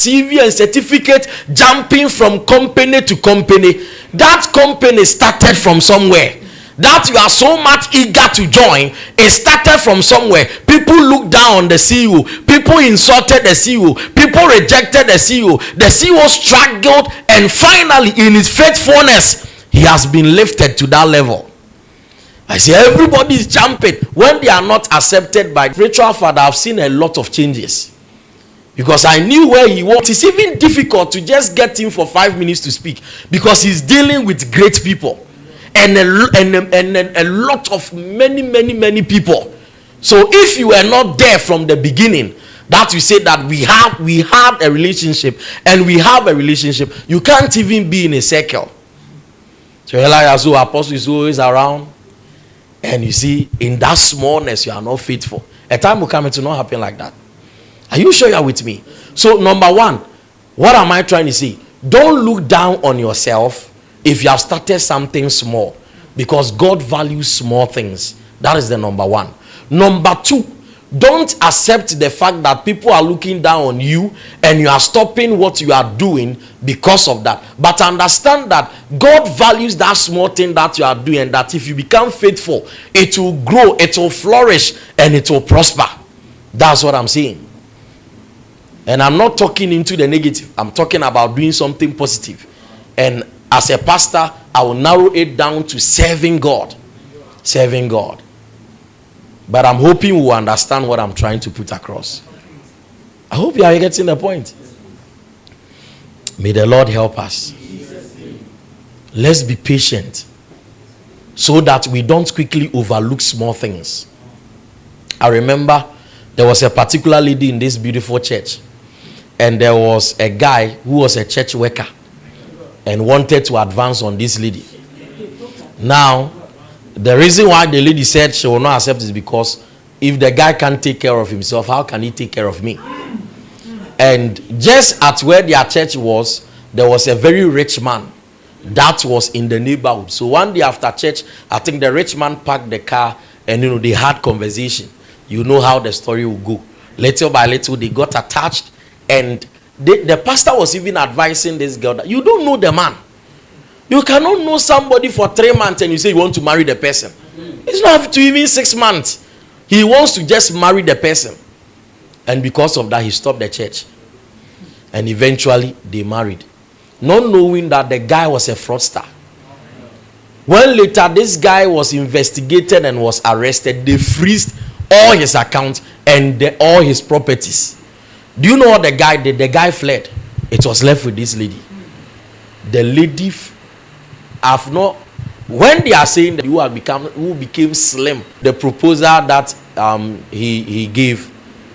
CV and certificate, jumping from company to company. That company started from somewhere. That you are so much eager to join, it started from somewhere. People looked down on the CEO. People insulted the CEO. People rejected the CEO. The CEO struggled, and finally, in his faithfulness, he has been lifted to that level. I say everybody is jumping. When they are not accepted by spiritual father, I've seen a lot of changes. Because I knew where he was. It's even difficult to just get him for 5 minutes to speak, because he's dealing with great people. And a lot of many people. So if you were not there from the beginning, that we say that we have a relationship, and we have a relationship, you can't even be in a circle. So Apostle is always around, and you see, in that smallness you are not faithful. A time will come, it will not happen like that. Are you sure you are with me? So number one, what am I trying to say? Don't look down on yourself if you have started something small, because God values small things. That is the number one. Number two, don't accept the fact that people are looking down on you and you are stopping what you are doing because of that. But understand that God values that small thing that you are doing, and that if you become faithful, it will grow, it will flourish, and it will prosper. That's what I'm saying. And I'm not talking into the negative. I'm talking about doing something positive. And as a pastor, I will narrow it down to serving God. Serving God. But I'm hoping you will understand what I'm trying to put across. I hope you are getting the point. May the Lord help us. Let's be patient, so that we don't quickly overlook small things. I remember there was a particular lady in this beautiful church, and there was a guy who was a church worker and wanted to advance on this lady. Now, the reason why the lady said she will not accept is because if the guy can't take care of himself, how can he take care of me? And just at where their church was, there was a very rich man that was in the neighborhood. So one day after church, I think the rich man parked the car, and they had conversation. You know how the story will go. Little by little, they got attached, and the pastor was even advising this girl that you don't know the man. You cannot know somebody for 3 months and you say you want to marry the person. It's not up to even 6 months. He wants to just marry the person. And because of that, he stopped the church. And eventually, they married. Not knowing that the guy was a fraudster. When later this guy was investigated and was arrested, they freezed all his accounts and all his properties. Do you know what the guy did? The guy fled. It was left with this lady. The lady when they are saying that who became slim, the proposal that he gave,